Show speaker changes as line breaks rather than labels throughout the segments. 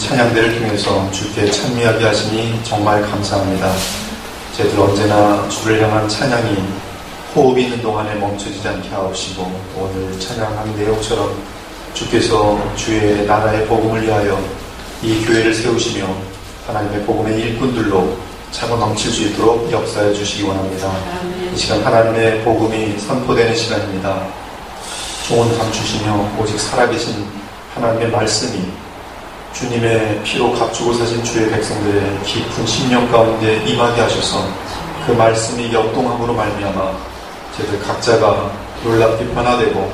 찬양대를 통해서 주께 찬미하게 하시니 정말 감사합니다. 저희들 언제나 주를 향한 찬양이 호흡이 있는 동안에 멈춰지지 않게 하옵시고, 오늘 찬양한 내용처럼 주께서 주의 나라의 복음을 위하여 이 교회를 세우시며 하나님의 복음의 일꾼들로 차고 넘칠 수 있도록 역사해 주시기 원합니다. 이 시간 하나님의 복음이 선포되는 시간입니다. 좋은 밤 주시며 오직 살아계신 하나님의 말씀이 주님의 피로 값주고 사신 주의 백성들의 깊은 심령 가운데 임하게 하셔서 그 말씀이 역동함으로 말미암아 저희들 각자가 놀랍게 변화되고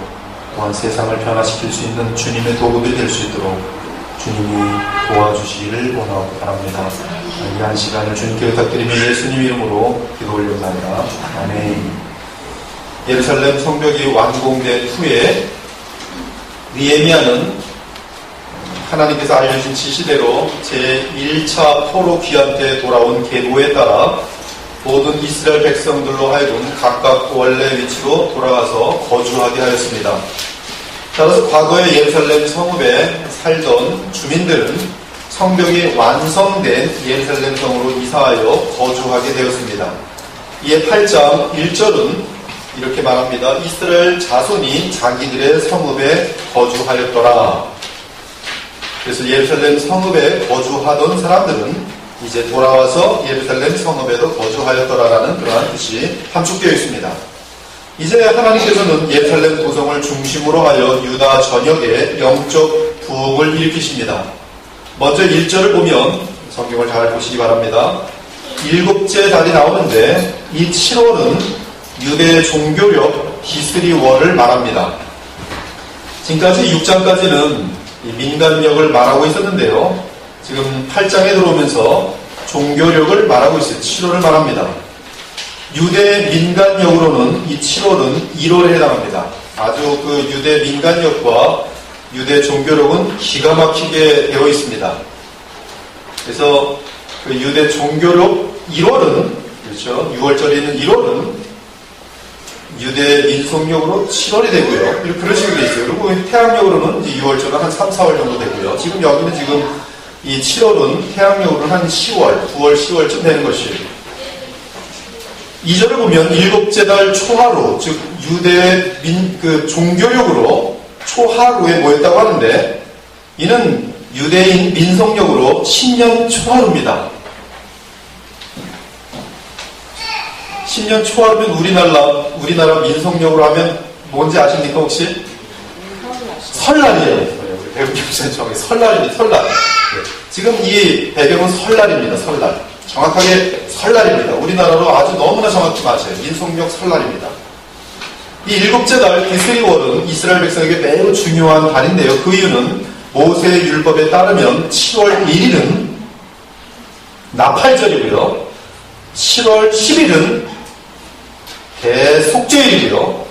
또한 세상을 변화시킬 수 있는 주님의 도구들이 될 수 있도록 주님이 도와주시기를 원하고 바랍니다. 이 한 시간을 주님께 부탁드리며 예수님 이름으로 기도 올려옵나이다. 아멘. 예루살렘 성벽이 완공된 후에 느헤미야는 하나님께서 알려주신 지시대로 제1차 포로 귀환 때 돌아온 계보에 따라 모든 이스라엘 백성들로 하여금 각각 원래 위치로 돌아가서 거주하게 하였습니다. 따라서 과거의 예루살렘 성읍에 살던 주민들은 성벽이 완성된 예루살렘 성으로 이사하여 거주하게 되었습니다. 이에 8장 1절은 이렇게 말합니다. 이스라엘 자손이 자기들의 성읍에 거주하였더라. 그래서 예루살렘 성읍에 거주하던 사람들은 이제 돌아와서 예루살렘 성읍에도 거주하였더라라는 그러한 뜻이 함축되어 있습니다. 이제 하나님께서는 예루살렘 도성을 중심으로 하여 유다 전역에 영적 부흥을 일으키십니다. 먼저 1절을 보면 성경을 잘 보시기 바랍니다. 7째 달이 나오는데 이 7월은 유대 종교력 디스리월을 말합니다. 지금까지 6장까지는 민간력을 말하고 있었는데요. 지금 8장에 들어오면서 종교력을 말하고 있어요. 7월을 말합니다. 유대 민간력으로는 이 7월은 1월에 해당합니다. 아주 그 유대 민간력과 유대 종교력은 기가 막히게 되어 있습니다. 그래서 그 유대 종교력 1월은, 그렇죠, 6월절에 있는 1월은 유대 민속력으로 7월이 되고요. 그런 식으로 되어 있어요. 그리고 태양력으로는 6월절은 한 3, 4월 정도 되고요. 지금 여기는 지금 이 7월은 태양력으로는 한 10월, 9월, 10월쯤 되는 것이에요. 2절을 보면 7째 달 초하루, 즉 유대 종교력으로 초하루에 모였다고 하는데, 이는 유대인 민속력으로 신년 초하루입니다. 신년 초하루면 우리나라 민속력으로 하면 뭔지 아십니까 혹시? 설날이에요. 우리 배우 교수님 정확히 설날입니다. 설날. 지금 이 배경은 설날입니다. 설날. 정확하게 설날입니다. 우리나라로 아주 너무나 정확히 맞아요. 민속력 설날입니다. 이 7째 달 디스리월은 이스라엘 백성에게 매우 중요한 달인데요. 그 이유는 모세의 율법에 따르면 7월 1일은 나팔절이고요. 7월 10일은 대속죄일이고요.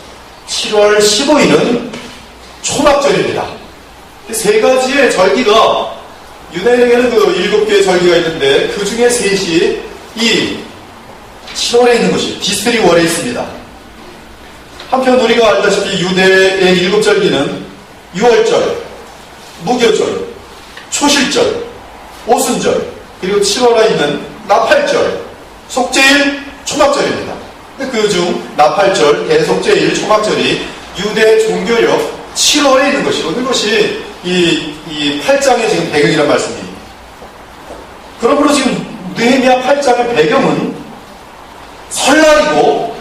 7월 15일은 초막절입니다. 세 가지의 절기가 유대인에게는 그 7개의 절기가 있는데 그 중에 셋이 이 7월에 있는 것이 디스리월에 있습니다. 한편 우리가 알다시피 유대의 7절기는 유월절, 무교절, 초실절, 오순절, 그리고 7월에 있는 나팔절, 속죄일, 초막절입니다. 그중 나팔절, 대속죄일, 초막절이 유대 종교력 7월에 있는 것이고, 그것이 이 8장의 지금 배경이란 말씀입니다. 그러므로 지금 느헤미야 8장의 배경은 설날이고,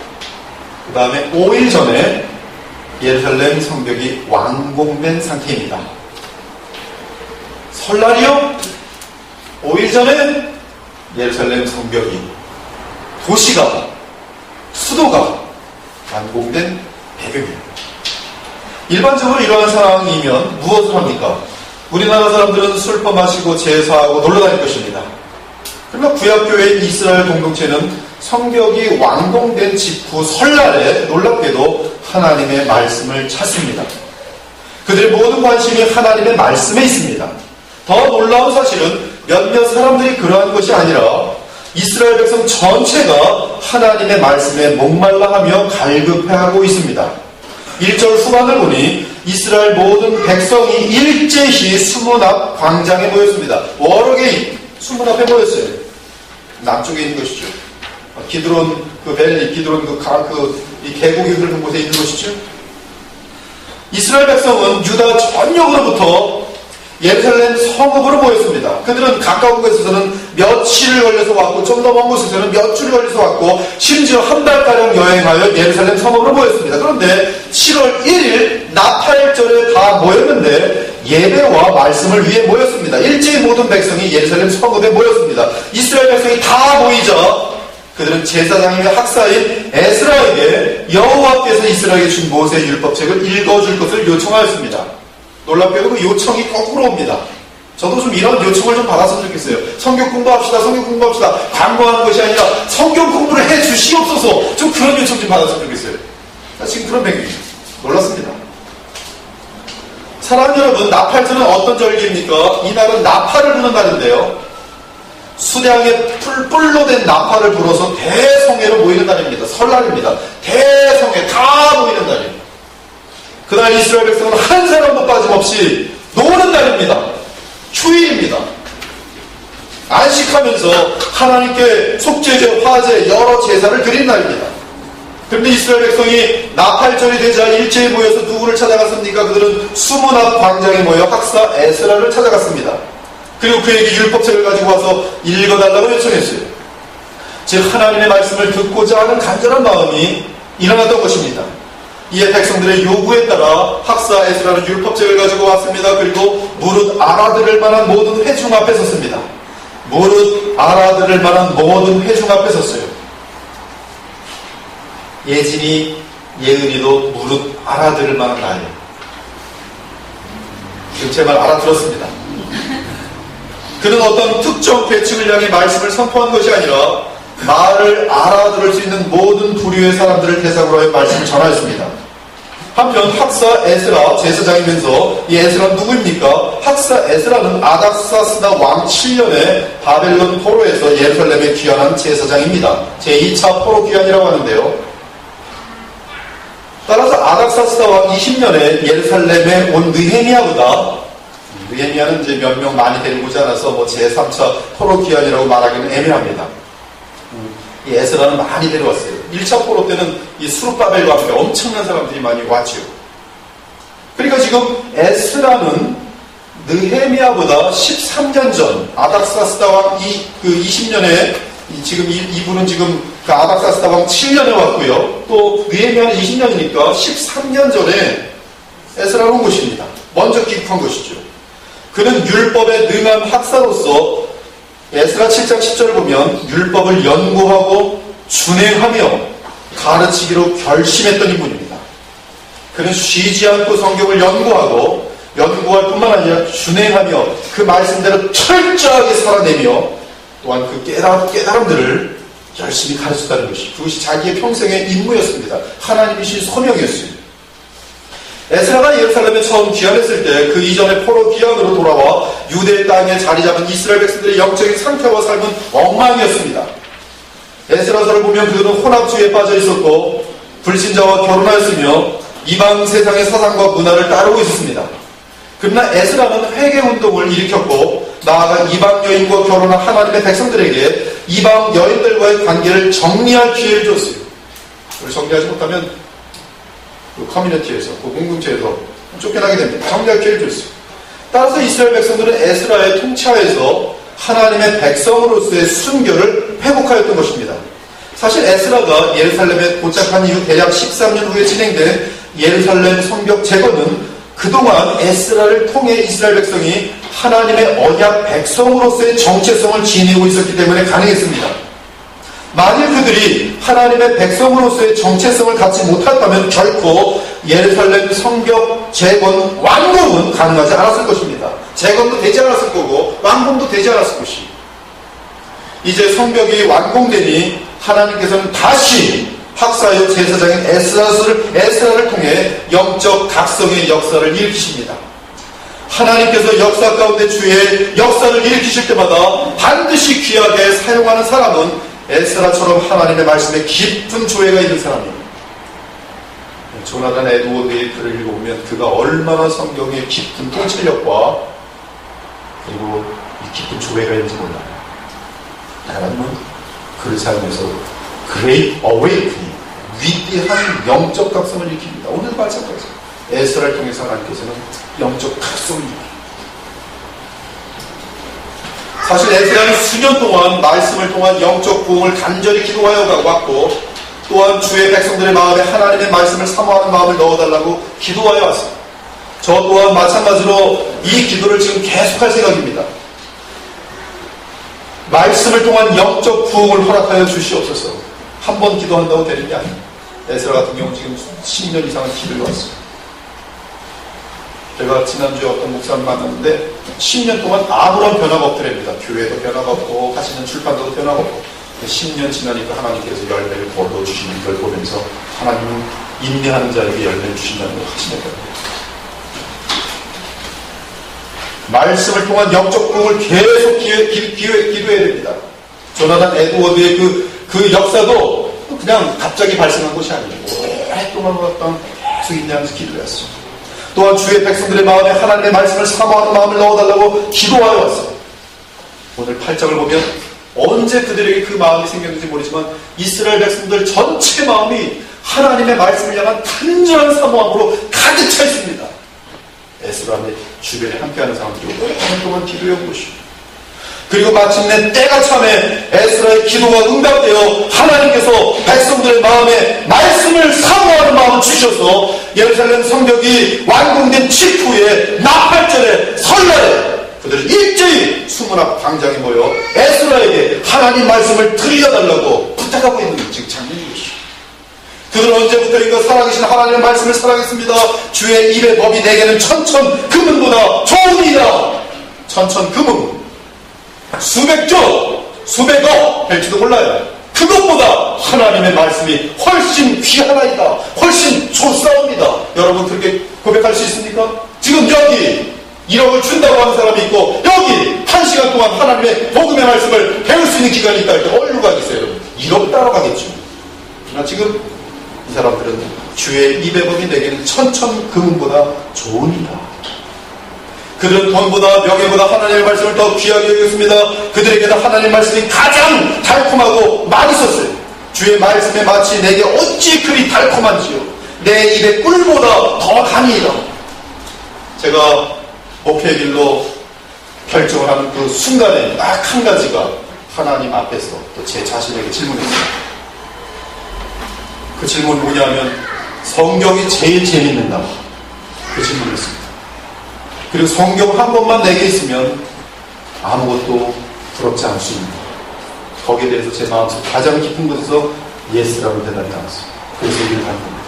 그 다음에 5일 전에 예루살렘 성벽이 완공된 상태입니다. 설날이요? 5일 전에 예루살렘 성벽이, 도시가, 수도가 완공된 배경입니다. 일반적으로 이러한 상황이면 무엇을 합니까? 우리나라 사람들은 술 퍼마시고 제사하고 놀러다닐 것입니다. 그러나 구약교회인 이스라엘 공동체는 성벽이 완공된 직후 설날에 놀랍게도 하나님의 말씀을 찾습니다. 그들의 모든 관심이 하나님의 말씀에 있습니다. 더 놀라운 사실은 몇몇 사람들이 그러한 것이 아니라 이스라엘 백성 전체가 하나님의 말씀에 목말라하며 갈급해하고 있습니다. 1절 후반을 보니 이스라엘 모든 백성이 일제히 수문 앞 광장에 모였습니다. 여러 개의 수문 앞에 모였어요. 남쪽에 있는 것이죠. 기드론 그 밸리, 기드론 이 계곡이 흐르는 곳에 있는 것이죠. 이스라엘 백성은 유다 전역으로부터 예루살렘 성읍으로 모였습니다. 그들은 가까운 곳에서는 며칠을 걸려서 왔고 좀 더 먼 곳에서는 몇 주를 걸려서 왔고 심지어 한 달가량 여행하여 예루살렘 성읍으로 모였습니다. 그런데 7월 1일 나팔절에 다 모였는데 예배와 말씀을 위해 모였습니다. 일제히 모든 백성이 예루살렘 성읍에 모였습니다. 이스라엘 백성이 다 모이자 그들은 제사장이며 학사인 에스라에게 여호와께서 이스라엘에게 준 모세의 율법책을 읽어줄 것을 요청하였습니다. 놀랍게도 그 요청이 거꾸로 옵니다. 저도 좀 이런 요청을 좀 받았으면 좋겠어요. 성경 공부합시다. 성경 공부합시다. 광고하는 것이 아니라 성경 공부를 해 주시옵소서. 좀 그런 요청 좀 받았으면 좋겠어요. 지금 그런 배경이에요. 놀랐습니다. 사랑하는 여러분, 나팔절은 어떤 절기입니까? 이날은 나팔을 부는 날인데요. 수량의 뿔로 된 나팔을 불어서 대성회로 모이는 날입니다. 설날입니다. 대성회 다 모이는 날입니다. 그날 이스라엘 백성은 한 사람도 빠짐없이 노는 날입니다. 휴일입니다. 안식하면서 하나님께 속죄제, 화제, 여러 제사를 드린 날입니다. 그런데 이스라엘 백성이 나팔절이 되자 일제히 모여서 누구를 찾아갔습니까? 그들은 수문 앞 광장에 모여 학사 에스라를 찾아갔습니다. 그리고 그에게 율법책을 가지고 와서 읽어달라고 요청했어요. 즉 하나님의 말씀을 듣고자 하는 간절한 마음이 일어났던 것입니다. 이에 백성들의 요구에 따라 학사 에스라는 율법책을 가지고 왔습니다. 그리고 무릇 알아들을 만한 모든 회중 앞에 섰습니다. 무릇 알아들을 만한 모든 회중 앞에 섰어요. 예진이, 예은이도 무릇 알아들을 만한 나이에요. 지금 제 말 알아들었습니다. 그는 어떤 특정 계층을 향해 말씀을 선포한 것이 아니라 말을 알아들을 수 있는 모든 부류의 사람들을 대상으로 하여 말씀을 전하였습니다. 한편 학사 에스라 제사장이면서 이 에스라는 누구입니까? 학사 에스라는 아닥사스다 왕 7년에 바벨론 포로에서 예루살렘에 귀환한 제사장입니다. 제2차 포로 귀환이라고 하는데요. 따라서 아닥사스다 왕 20년에 예루살렘에 온 느헤미야보다, 느헤미야는 이제 몇 명 많이 데리고 오지 않아서 제3차 포로 귀환이라고 말하기는 애매합니다. 이 에스라는 많이 데려왔어요. 1차 포로 때는 이 수르바벨과 함께 엄청난 사람들이 많이 왔죠. 그러니까 지금 에스라는 느헤미야보다 13년 전 아닥사스다 왕 20년에 지금 이분은 지금 그 아닥사스다 왕 7년에 왔고요. 또 느헤미야는 20년이니까 13년 전에 에스라로 온 것입니다. 먼저 귀국한 것이죠. 그는 율법에 능한 학사로서 에스라 7장 10절을 보면 율법을 연구하고 준행하며 가르치기로 결심했던 인물입니다. 그는 쉬지 않고 성경을 연구할 뿐만 아니라 준행하며 그 말씀대로 철저하게 살아내며 또한 그 깨달음들을 열심히 가르쳤다는 것이 그것이 자기의 평생의 임무였습니다. 하나님이신 소명이었습니다. 에스라가 예루살렘에 처음 귀환했을 때 그 이전에 포로 귀환으로 돌아와 유대 땅에 자리 잡은 이스라엘 백성들의 영적인 상태와 삶은 엉망이었습니다. 에스라서를 보면 그들은 혼합주의에 빠져 있었고 불신자와 결혼하였으며 이방 세상의 사상과 문화를 따르고 있었습니다. 그러나 에스라는 회개운동을 일으켰고 나아가 이방 여인과 결혼한 하나님의 백성들에게 이방 여인들과의 관계를 정리할 기회를 줬어요. 그걸 정리하지 못하면 그 커뮤니티에서, 그 공동체에서 쫓겨나게 됩니다. 정리할 기회를 줬어요. 따라서 이스라엘 백성들은 에스라의 통치하에서 하나님의 백성으로서의 순결을 회복하였던 것입니다. 사실 에스라가 예루살렘에 도착한 이후 대략 13년 후에 진행된 예루살렘 성벽 재건은 그동안 에스라를 통해 이스라엘 백성이 하나님의 언약 백성으로서의 정체성을 지니고 있었기 때문에 가능했습니다. 만일 그들이 하나님의 백성으로서의 정체성을 갖지 못했다면 결코 예루살렘 성벽 재건 완공은 가능하지 않았을 것입니다. 재건도 되지 않았을 거고 완공도 되지 않았을 것이. 이제 성벽이 완공되니 하나님께서는 다시 학사요 제사장인 에스라를 통해 영적 각성의 역사를 일으키십니다. 하나님께서 역사 가운데 주의 역사를 일으키실 때마다 반드시 귀하게 사용하는 사람은 에스라처럼 하나님의 말씀에 깊은 조예가 있는 사람입니다. 조나단 에드워드의 글을 읽어보면 그가 얼마나 성경의 깊은 통찰력과 그리고 이 깊은 조회가 있는지 몰라요. 하나님은 그를 사용해서 Great Awakening, 위대한 영적 각성을 일으킵니다. 오늘도 마찬가지. 에스라를 통해서 하나님께서는 영적 각성을 일으킵니다. 사실 에스라는 수년 동안 말씀을 통한 영적 부흥을 간절히 기도하여 왔고 또한 주의 백성들의 마음에 하나님의 말씀을 사모하는 마음을 넣어달라고 기도하여 왔습니다. 저 또한 마찬가지로 이 기도를 지금 계속할 생각입니다. 말씀을 통한 영적 부흥을 허락하여 주시옵소서. 한 번 기도한다고 되는 게 아닙니다. 에스라 같은 경우는 지금 10년 이상은 기도해 왔어요. 제가 지난주에 어떤 목사를 만났는데 10년 동안 아무런 변화가 없더랍니다. 교회도 변화가 없고 하시는 출판도 변화가 없고 10년 지나니까 하나님께서 열매를 벌러 주시는 걸 보면서 하나님은 인내하는 자에게 열매를 주신다는 걸 하시는 거예요. 말씀을 통한 영적 부흥을 계속 기도해야 됩니다. 조나단 에드워드의 그 역사도 그냥 갑자기 발생한 것이 아니고 오랫동안 계속 인내하면서 기도했어요. 또한 주의 백성들의 마음에 하나님의 말씀을 사모하는 마음을 넣어달라고 기도하여 왔어요. 오늘 8장을 보면 언제 그들에게 그 마음이 생겼는지 모르지만 이스라엘 백성들 전체 마음이 하나님의 말씀을 향한 간절한 사모함으로 가득 차 있습니다. 에스라의 주변에 함께하는 사람들이 오랜 동안 기도해 온 것이고 그리고 마침내 때가 참에 에스라의 기도가 응답되어 하나님께서 백성들의 마음에 말씀을 사모하는 마음을 주셔서 예루살렘 성벽이 완공된 직후에 나팔절에 설날에 그들은 일제히 수문 앞 광장에 모여 에스라에게 하나님 말씀을 들려달라고 부탁하고 있는 지금 장면인 것이죠. 그들은 언제부터인가 살아계신 하나님의 말씀을 살아겠습니다. 주의 입의 법이 내게는 천천 금은보다 좋으니라. 천천 금은 수백조 수백억 될지도 몰라요. 그것보다 하나님의 말씀이 훨씬 귀하나이다. 훨씬 좋사옵니다. 여러분 그렇게 고백할 수 있습니까? 지금 여기 1억을 준다고 하는 사람이 있고 여기 1시간 동안 하나님의 복음의 말씀을 배울 수 있는 기간이 있다 할 때 어디로 가겠어요? 여러분 1억 따라가겠죠. 그러나 지금 이 사람들은 주의 입의 법이 내게는 천천 금은보다 좋으니라. 그들은 돈보다 명예보다 하나님의 말씀을 더 귀하게 여겼습니다. 그들에게는 하나님의 말씀이 가장 달콤하고 맛있었어요. 주의 말씀에 마치 내게 어찌 그리 달콤한지요. 내 입의 꿀보다 더 가니이다. 제가 목회의 길로 결정을 하는 그 순간에 딱 한 가지가 하나님 앞에서 또 제 자신에게 질문했어요. 그 질문이 뭐냐면 성경이 제일 재밌는가? 그 질문을 했습니다. 그리고 성경 한 권만 내게 있으면 아무것도 부럽지 않습니다. 거기에 대해서 제 마음속 가장 깊은 곳에서 예스라고 대답이 나왔어요. 그래서 얘기를 하는 겁니다.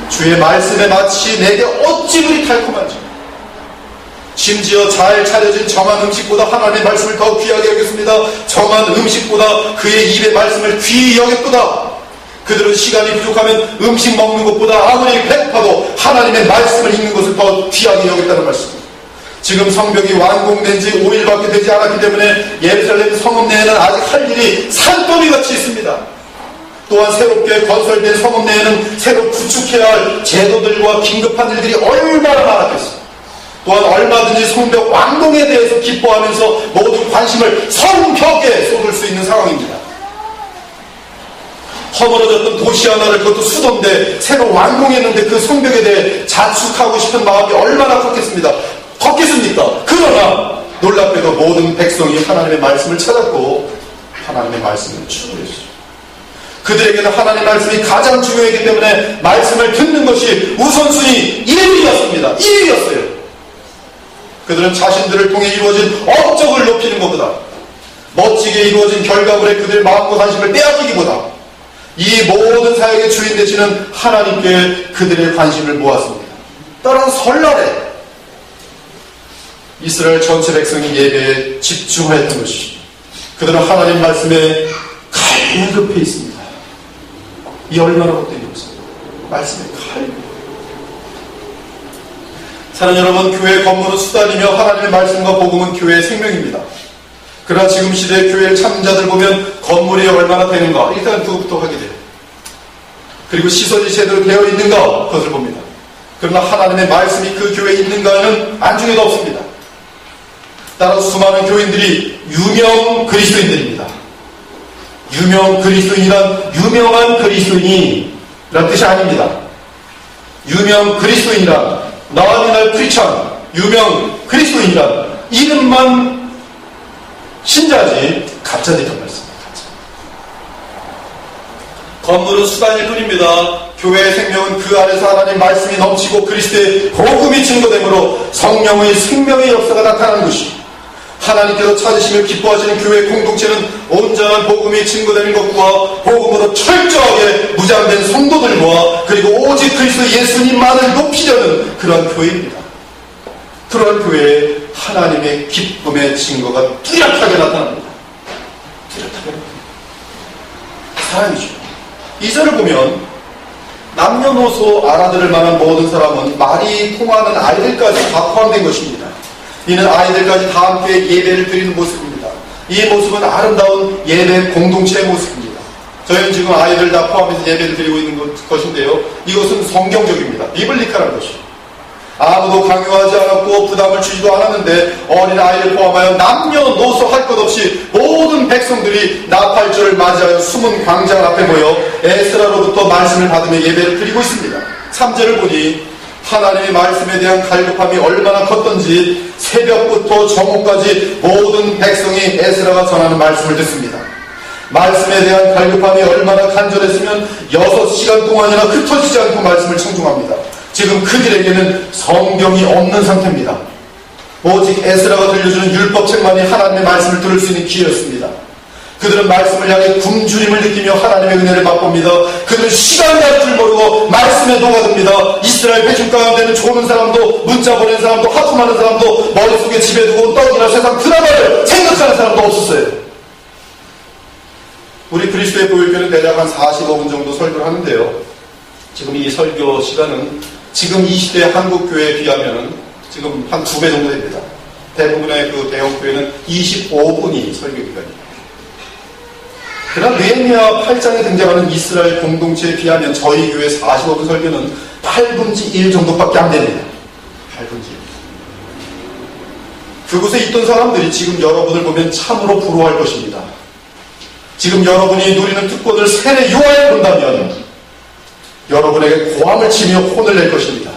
주의 말씀에 마치 내게 어찌 그리 달콤한지 심지어 잘 차려진 정한 음식보다 하나님의 말씀을 더 귀하게 여겼습니다. 정한 음식보다 그의 입의 말씀을 귀히 여겼도다. 그들은 시간이 부족하면 음식 먹는 것보다 아무리 배고파도 하나님의 말씀을 읽는 것을 더 귀하게 여겼다는 말씀입니다. 지금 성벽이 완공된 지 5일밖에 되지 않았기 때문에 예루살렘 성읍 내에는 아직 할 일이 산더미같이 있습니다. 또한 새롭게 건설된 성읍 내에는 새로 구축해야 할 제도들과 긴급한 일들이 얼마나 많았겠습니까? 또한 얼마든지 성벽 완공에 대해서 기뻐하면서 모든 관심을 성벽에 쏟을 수 있는 상황입니다. 허물어졌던 도시 하나를 그것도 수도인데 새로 완공했는데 그 성벽에 대해 자축하고 싶은 마음이 얼마나 컸겠습니까? 그러나 놀랍게도 모든 백성이 하나님의 말씀을 찾았고 하나님의 말씀을 추구했어요. 그들에게는 하나님의 말씀이 가장 중요했기 때문에 말씀을 듣는 것이 우선순위 1위였습니다. 1위였어요. 그들은 자신들을 통해 이루어진 업적을 높이는 것보다 멋지게 이루어진 결과물에 그들의 마음과 관심을 빼앗기기보다 이 모든 사역의 주인 되시는 하나님께 그들의 관심을 모았습니다. 따라서 설날에 이스라엘 전체 백성이 예배에 집중하였던 것이 그들은 하나님 말씀에 갈급해 있습니다. 이 얼마나 못된 일이었습니까? 말씀에 갈급. 사랑하는 여러분, 교회의 건물은 수단이며 하나님의 말씀과 복음은 교회의 생명입니다. 그러나 지금 시대의 교회를 찾는 자들 보면 건물이 얼마나 되는가 일단 그것부터 하게 돼요. 그리고 시설이 제대로 되어 있는가 그것을 봅니다. 그러나 하나님의 말씀이 그 교회에 있는가는 안중에도 없습니다. 따라서 수많은 교인들이 유명 그리스도인들입니다. 유명 그리스도인이란 유명한 그리스도인이란 뜻이 아닙니다. 유명 그리스도인이란 나와미날 크리스찬 유명 그리스도인이란 이름만 신자지 가짜다 말씀입니다. 건물은 수단일 뿐입니다. 교회의 생명은 그 안에서 하나님 말씀이 넘치고 그리스도의 복음이 증거되므로 성령의 생명의 역사가 나타나는 것이 하나님께서 찾으시며 기뻐하시는 교회 공동체는 온전한 복음이 증거되는 것과 복음으로 철저하게 무장된 성도들과 그리고 오직 그리스도 예수님만을 높이려는 그러한 교회입니다. 그러한 교회에 하나님의 기쁨의 증거가 뚜렷하게 나타납니다. 뚜렷하게 사랑이죠. 2절을 보면 남녀노소 알아들을 만한 모든 사람은 말이 통하는 아이들까지 다 포함된 것입니다. 이는 아이들까지 다 함께 예배를 드리는 모습입니다. 이 모습은 아름다운 예배 공동체의 모습입니다. 저희는 지금 아이들 다 포함해서 예배를 드리고 있는 것인데요. 이것은 성경적입니다. 비블리컬한 것이죠. 아무도 강요하지 않았고 부담을 주지도 않았는데 어린 아이를 포함하여 남녀노소 할 것 없이 모든 백성들이 나팔절을 맞이하여 숨은 광장 앞에 모여 에스라로부터 말씀을 받으며 예배를 드리고 있습니다. 3절을 보니 하나님의 말씀에 대한 갈급함이 얼마나 컸던지 새벽부터 정오까지 모든 백성이 에스라가 전하는 말씀을 듣습니다. 말씀에 대한 갈급함이 얼마나 간절했으면 6시간 동안이나 흩어지지 않고 말씀을 청중합니다. 지금 그들에게는 성경이 없는 상태입니다. 오직 에스라가 들려주는 율법책만이 하나님의 말씀을 들을 수 있는 기회였습니다. 그들은 말씀을 향해 굶주림을 느끼며 하나님의 은혜를 맛봅니다. 그들은 시간 갈 줄 모르고 말씀에 녹아듭니다. 이스라엘 회중 가운데는 조는 사람도 문자 보낸 사람도 하품하는 사람도 머릿속에 집에 두고 떡이나 세상 드라마를 생각하는 사람도 없었어요. 우리 그리스도의 보혈교회는 대략 한 45분 정도 설교를 하는데요. 지금 이 설교 시간은 지금 이 시대의 한국교회에 비하면 지금 한 2배 정도 됩니다. 대부분의 그 대형교회는 25분이 설교 기간입니다. 그러나 느헤미야 8장에 등장하는 이스라엘 공동체에 비하면 저희 교회 45분 설교는 8분지 1 정도밖에 안 됩니다. 8분지 1. 그곳에 있던 사람들이 지금 여러분을 보면 참으로 부러워할 것입니다. 지금 여러분이 누리는 특권을 세례 요한에 본다면 여러분에게 고함을 치며 혼을 낼 것입니다.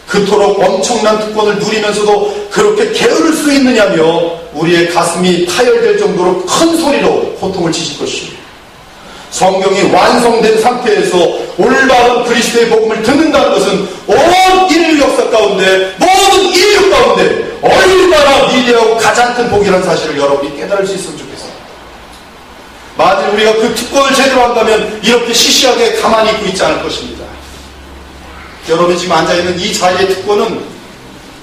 그토록 엄청난 특권을 누리면서도 그렇게 게으를 수 있느냐며 우리의 가슴이 타열될 정도로 큰 소리로 호통을 치실 것입니다. 성경이 완성된 상태에서 올바른 그리스도의 복음을 듣는다는 것은 온 인류 역사 가운데 모든 인류 가운데 얼마나 위대하고 가장 큰 복이라는 사실을 여러분이 깨달을 수 있으면 좋겠습니다. 만일 우리가 그 특권을 제대로 한다면 이렇게 시시하게 가만히 있고 있지 않을 것입니다. 여러분이 지금 앉아있는 이 자리의 특권은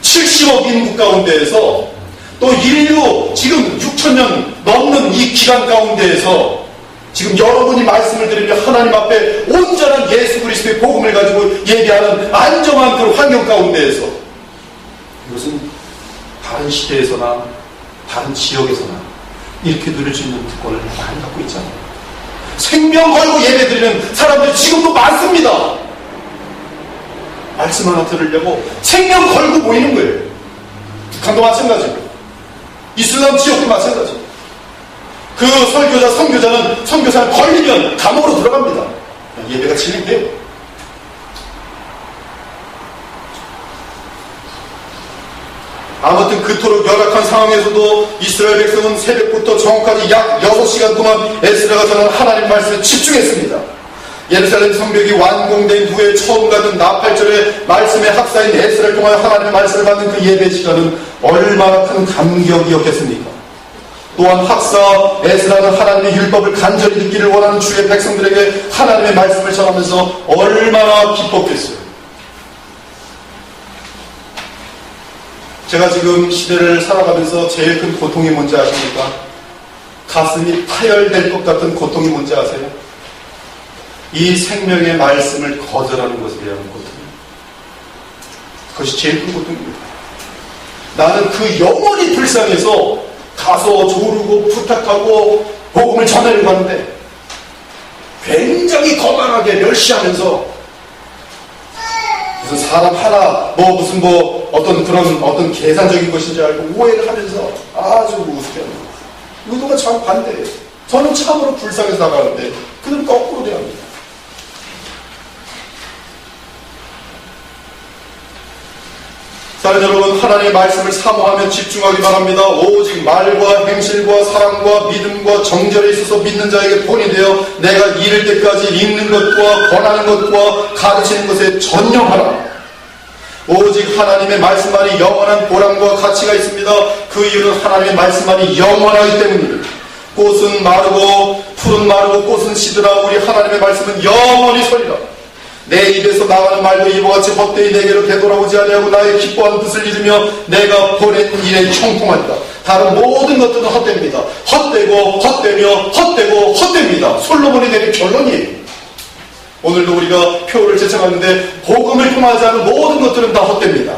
70억 인구 가운데에서 또 인류 지금 6천년 넘는 이 기간 가운데에서 지금 여러분이 말씀을 들으며 하나님 앞에 온전한 예수 그리스도의 복음을 가지고 예배하는 안정한 그 환경 가운데에서 이것은 다른 시대에서나 다른 지역에서나 이렇게 누릴 수 있는 특권을 많이 갖고 있잖아요. 생명 걸고 예배 드리는 사람들이 지금도 많습니다. 말씀 하나 들으려고 생명 걸고 모이는 거예요. 북한도 마찬가지고 이슬람 지역도 마찬가지고 그 설교자, 선교사는 걸리면 감옥으로 들어갑니다. 예배가 진행돼요. 아무튼 그토록 열악한 상황에서도 이스라엘 백성은 새벽부터 정오까지 약 6시간 동안 에스라가 전한 하나님 말씀에 집중했습니다. 예루살렘 성벽이 완공된 후에 처음 가는 나팔절에 말씀의 학사인 에스라를 통하여 하나님의 말씀을 받는 그 예배 시간은 얼마나 큰 감격이었겠습니까? 또한 학사 에스라는 하나님의 율법을 간절히 듣기를 원하는 주의 백성들에게 하나님의 말씀을 전하면서 얼마나 기뻤겠어요. 제가 지금 시대를 살아가면서 제일 큰 고통이 뭔지 아십니까? 가슴이 타열될 것 같은 고통이 뭔지 아세요? 이 생명의 말씀을 거절하는 것에 대한 고통입니다. 그것이 제일 큰 고통입니다. 나는 그 영혼이 불쌍해서 가서 조르고 부탁하고 복음을 전하려고 하는데
굉장히 거만하게 멸시하면서 무슨 사람 하나 무슨 어떤 계산적인 것인지 알고 오해를 하면서 아주 우습게 합니다. 의도가 참 반대예요. 저는 참으로 불쌍해서 나가는데 그들은 거꾸로 대합니다. 사랑 여러분, 하나님의 말씀을 사모하며 집중하기 바랍니다. 오직 말과 행실과 사랑과 믿음과 정절에 있어서 믿는 자에게 본이 되어 내가 이를 때까지 읽는 것과 권하는 것과 가르치는 것에 전념하라. 오직 하나님의 말씀만이 영원한 보람과 가치가 있습니다. 그 이유는 하나님의 말씀만이 영원하기 때문입니다. 꽃은 마르고 풀은 마르고 꽃은 시드라 우리 하나님의 말씀은 영원히 서리라. 내 입에서 나가는 말도 이와 같이 헛되이 내게로 되돌아오지 아니하고 나의 기뻐하는 뜻을 이루며 내가 보낸 일에 형통하리라. 다른 모든 것들은 헛됩니다. 헛되고 헛되며 헛되고 헛됩니다. 솔로몬이 내린 결론이에요. 오늘도 우리가 표를 제청하는데 복음을 통하지 않은 모든 것들은 다 헛됩니다.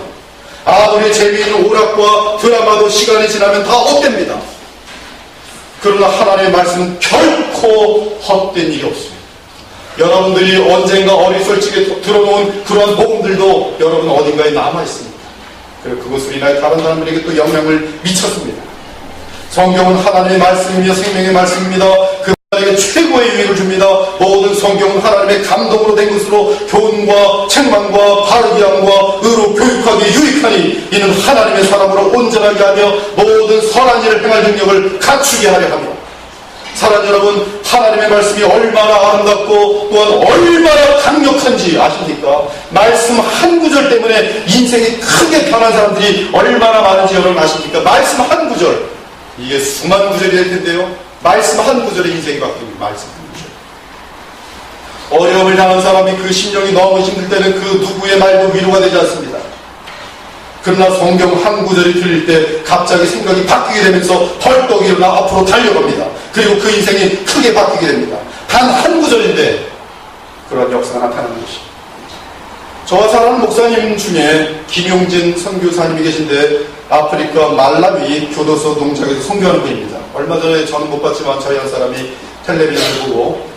아무리 재미있는 오락과 드라마도 시간이 지나면 다 헛됩니다. 그러나 하나님의 말씀은 결코 헛된 일이 없습니다. 여러분들이 언젠가 어리설직에 들어놓은 그런 복음들도 여러분 어딘가에 남아있습니다. 그리고 그것으로 인하여 다른 사람들에게 또 영향을 미쳤습니다. 성경은 하나님의 말씀이며 생명의 말씀입니다. 그에게 최고의 유익을 줍니다. 모든 성경은 하나님의 감동으로 된 것으로 교훈과 책망과 바르게 함과 의로 교육하기에 유익하니 이는 하나님의 사람으로 온전하게 하며 모든 선한 일을 행할 능력을 갖추게 하려 합니다. 사랑 여러분, 하나님의 말씀이 얼마나 아름답고 또한 얼마나 강력한지 아십니까? 말씀 한 구절 때문에 인생이 크게 변한 사람들이 얼마나 많은지 여러분 아십니까? 말씀 한 구절, 이게 수많은 구절이 될 텐데요, 말씀 한 구절에 인생이 바뀝니다. 말씀 한 구절. 어려움을 당한 사람이 그 심령이 너무 힘들 때는 그 누구의 말도 위로가 되지 않습니다. 그러나 성경 한 구절이 들릴 때 갑자기 생각이 바뀌게 되면서 벌떡 일어나 앞으로 달려갑니다. 그리고 그 인생이 크게 바뀌게 됩니다. 단 한 구절인데 그런 역사가 나타나는 것입니다. 저와 사랑하는 목사님 중에 김용진 선교사님이 계신데 아프리카 말라위 교도소 농장에서 선교하는 분입니다. 얼마 전에 저는 못 봤지만 저희 한 사람이 텔레비전을 보고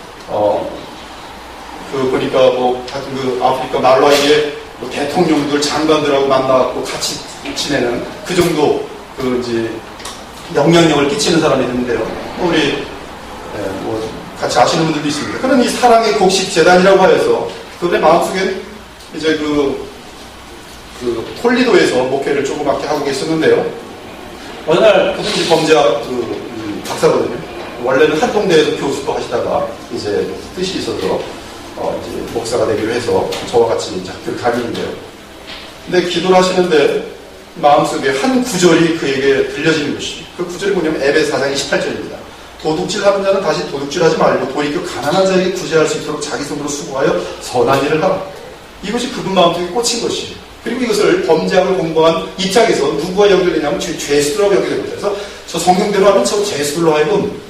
보니까 하여튼 그 아프리카 말라위에 대통령들 장관들하고 만나갖고 같이 지내는 그 정도 이제 영향력을 끼치는 사람이 있는데요. 우리 같이 아시는 분들도 있습니다. 그런 이 사랑의 곡식 재단이라고 하여서 그들의 마음속에 이제 톨리도에서 목회를 조그맣게 하고 계셨는데요. 어느 날 그분이 범죄학 박사거든요. 원래는 한동대에서 교수도 하시다가 이제 뜻이 있어서 이제 목사가 되기로 해서 저와 같이 이제 학교를 다니는데요. 근데 기도를 하시는데 마음속에 한 구절이 그에게 들려지는 것이, 그 구절이 뭐냐면 에베소 4장 28절입니다. 도둑질하는 자는 다시 도둑질하지 말고 돌이켜 가난한 자에게 구제할 수 있도록 자기 손으로 수고하여 선한 일을 하라. 이것이 그분 마음속에 꽂힌 것이에요. 그리고 이것을 범죄학을 공부한 입장에서 누구와 연결되냐면 죄수들하고 연결됩니다. 그래서 저 성경대로 하면 저 죄수들로 하여금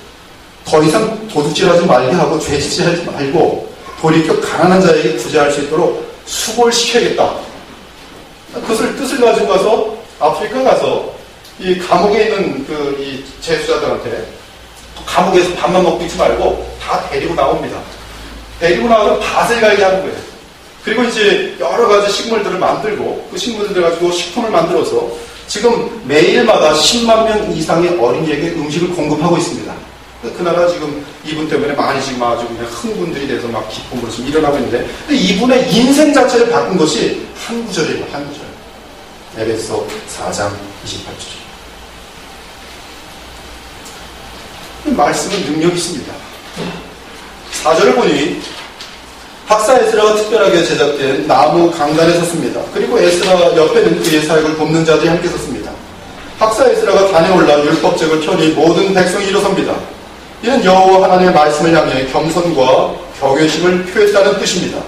더 이상 도둑질하지 말게 하고 죄짓질하지 말고 돌이켜 가난한 자에게 구제할 수 있도록 수고를 시켜야겠다. 그것을 뜻을 가지고 가서 아프리카 가서 이 감옥에 있는 이 죄수자들한테 감옥에서 밥만 먹고 있지 말고 다 데리고 나옵니다. 데리고 나와서 밭을 갈게 하는 거예요. 그리고 이제 여러 가지 식물들을 만들고 그 식물들 가지고 식품을 만들어서 지금 매일마다 10만 명 이상의 어린이에게 음식을 공급하고 있습니다. 그 나라 지금 이분 때문에 많이 지금 아주 그냥 흥분들이 돼서 막 기쁨으로 지금 일어나고 있는데, 근데 이분의 인생 자체를 바꾼 것이 한 구절이에요. 한 구절. 에베소 4장 28절. 말씀은 능력이 있습니다. 4절을 보니 박사 에스라가 특별하게 제작된 나무 강단에 섰습니다. 그리고 에스라 옆에는 그의 사역을 돕는 자들이 함께 섰습니다. 박사 에스라가 단에 올라 율법책을 펴니 모든 백성이 일어섭니다. 이는 여호와 하나님의 말씀을 향해 겸손과 경외심을 표했다는 뜻입니다.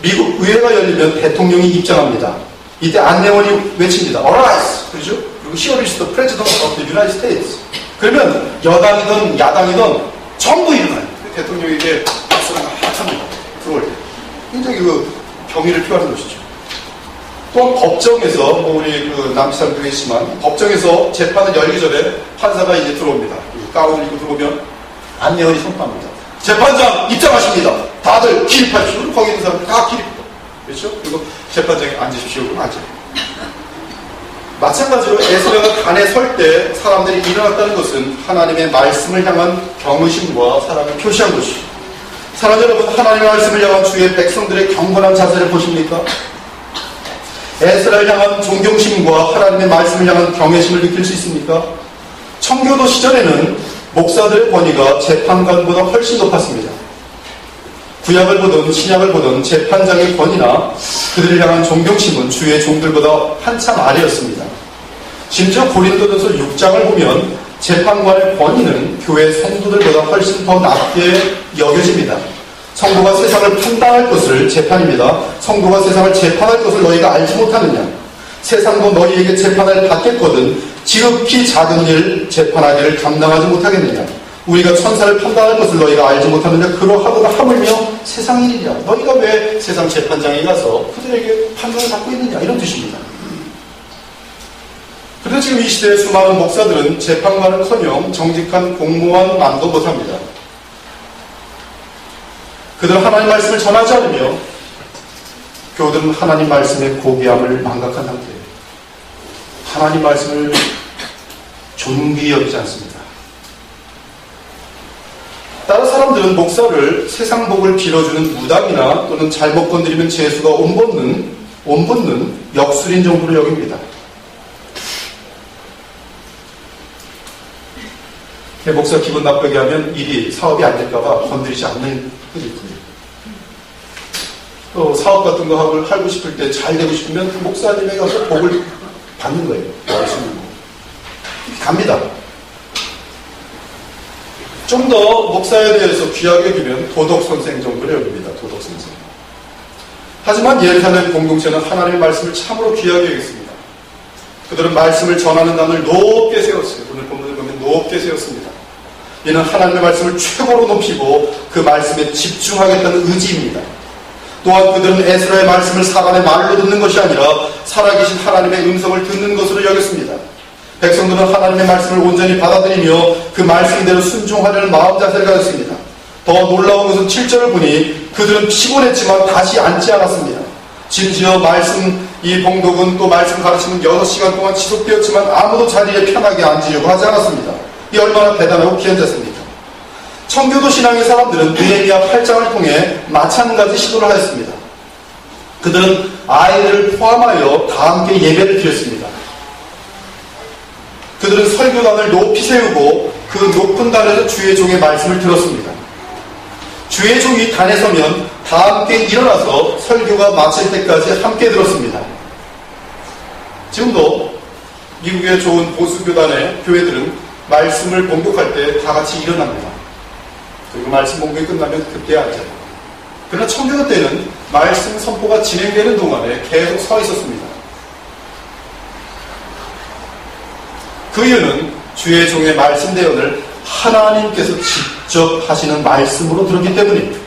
미국 의회가 열리면 대통령이 입장합니다. 이때 안내원이 외칩니다. Arise! 그렇죠? 그리고 Here is the President of the United States. 그러면 여당이든 야당이든 전부 일어나요. 대통령에게 박수를 막 합니다. 들어올 때. 굉장히 경의를 표하는 것이죠. 또 법정에서, 우리 남피사님도 계시지만, 법정에서 재판을 열기 전에 판사가 이제 들어옵니다. 가운을 입고 들어오면 안내원이 선포합니다. 재판장 입장하십니다. 다들 기립하십시오. 거기 있는 사람들 다 기립해. 그렇죠? 그리고 재판장에 앉으십시오. 그럼 앉아요. 마찬가지로 에스라가 단에 설 때 사람들이 일어났다는 것은 하나님의 말씀을 향한 경의심과 사랑을 표시한 것이죠. 사랑 여러분, 하나님의 말씀을 향한 주의 백성들의 경건한 자세를 보십니까? 에스라를 향한 존경심과 하나님의 말씀을 향한 경외심을 느낄 수 있습니까? 청교도 시절에는 목사들의 권위가 재판관보다 훨씬 높았습니다. 구약을 보든 신약을 보든 재판장의 권위나 그들을 향한 존경심은 주의 종들보다 한참 아래였습니다. 심지어 고린도전서 6장을 보면 재판관의 권위는 교회 성도들보다 훨씬 더 낮게 여겨집니다. 성도가 세상을 판단할 것을 재판입니다. 성도가 세상을 재판할 것을 너희가 알지 못하느냐? 세상도 너희에게 재판을 받겠거든 지극히 작은 일 재판하기를 감당하지 못하겠느냐? 우리가 천사를 판단할 것을 너희가 알지 못하느냐? 그러하거나 하물며 세상 일이냐? 너희가 왜 세상 재판장에 가서 그들에게 판단을 받고 있느냐? 이런 뜻입니다. 그런데 지금 이 시대의 수많은 목사들은 재판관은커녕 정직한 공무원만도 못합니다. 그들은 하나님 말씀을 전하지 않으며 교우들은 하나님 말씀의 고귀함을 망각한 상태예요. 하나님 말씀을 존귀히 여기지 않습니다. 따라 사람들은 목사를 세상 복을 빌어주는 무당이나 또는 잘못 건드리면 재수가 온붙는 역술인 정도로 여깁니다. 목사 기분 나쁘게 하면 사업이 안 될까봐 건드리지 않는 분이 있거든요. 또 사업 같은 거 하고 싶을 때 잘 되고 싶으면 그 목사님에 가서 복을 받는 거예요. 갑니다. 좀 더 목사에 대해서 귀하게 여기면 도덕선생 정도로 여깁니다. 도덕선생. 하지만 예루살렘 공동체는 하나님의 말씀을 참으로 귀하게 여겼습니다. 그들은 말씀을 전하는 단을 높게 세웠어요. 오늘 본문을 보면 높게 세웠습니다. 이는 하나님의 말씀을 최고로 높이고 그 말씀에 집중하겠다는 의지입니다. 또한 그들은 에스라의 말씀을 사람의 말로 듣는 것이 아니라 살아계신 하나님의 음성을 듣는 것으로 여겼습니다. 백성들은 하나님의 말씀을 온전히 받아들이며 그 말씀대로 순종하려는 마음 자세를 가졌습니다. 더 놀라운 것은 7절을 보니 그들은 피곤했지만 다시 앉지 않았습니다. 심지어 이 봉독은 또 말씀 가르침은 6시간 동안 지속되었지만 아무도 자리에 편하게 앉으려고 하지 않았습니다. 이 얼마나 대단하고 귀한 자세입니까? 청교도 신앙의 사람들은 느헤미야 8장을 통해 마찬가지 시도를 하였습니다. 그들은 아이들을 포함하여 다 함께 예배를 드렸습니다. 그들은 설교단을 높이 세우고 그 높은 단에서 주의 종의 말씀을 들었습니다. 주의 종이 단에 서면 다 함께 일어나서 설교가 마칠 때까지 함께 들었습니다. 지금도 미국의 좋은 보수교단의 교회들은 말씀을 봉독할 때 다 같이 일어납니다. 그리고 말씀 봉독이 끝나면 그때 앉아요. 그러나 청교도 때는 말씀 선포가 진행되는 동안에 계속 서 있었습니다. 그 이유는 주의 종의 말씀 대언을 하나님께서 직접 하시는 말씀으로 들었기 때문입니다.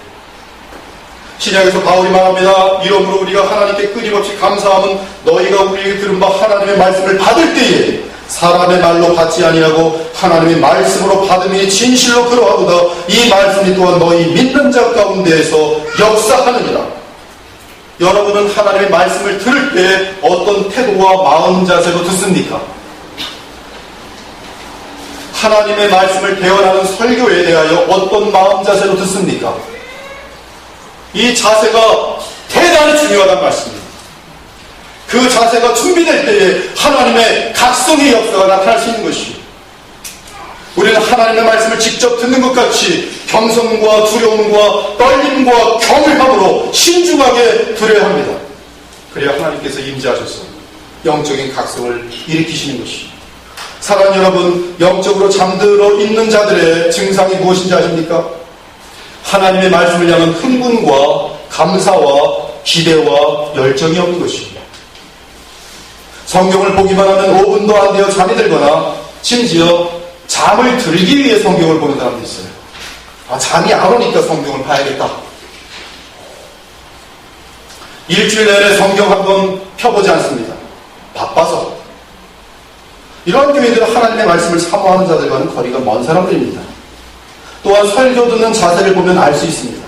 신약에서 바울이 말합니다. 이러므로 우리가 하나님께 끊임없이 감사함은 너희가 우리에게 들은 바 하나님의 말씀을 받을 때에 사람의 말로 받지 아니하고 하나님의 말씀으로 받음이 진실로 그러하도다. 이 말씀이 또한 너희 믿는 자 가운데에서 역사하느니라. 여러분은 하나님의 말씀을 들을 때 어떤 태도와 마음 자세로 듣습니까? 하나님의 말씀을 대언하는 설교에 대하여 어떤 마음 자세로 듣습니까? 이 자세가 대단히 중요하다는 말씀입니다. 그 자세가 준비될 때에 하나님의 각성의 역사가 나타날 수 있는 것이요. 우리는 하나님의 말씀을 직접 듣는 것 같이 겸손과 두려움과 떨림과 겸허함으로 신중하게 들어야 합니다. 그래야 하나님께서 임재하셔서 영적인 각성을 일으키시는 것이요. 사랑하는 여러분, 영적으로 잠들어 있는 자들의 증상이 무엇인지 아십니까? 하나님의 말씀을 향한 흥분과 감사와 기대와 열정이 없는 것입니다. 성경을 보기만 하면 5분도 안 되어 잠이 들거나 심지어 잠을 들기 위해 성경을 보는 사람도 있어요. 잠이 안 오니까 성경을 봐야겠다. 일주일 내내 성경 한번 펴보지 않습니다. 바빠서. 이러한 교회들은 하나님의 말씀을 사모하는 자들과는 거리가 먼 사람들입니다. 또한 설교 듣는 자세를 보면 알 수 있습니다.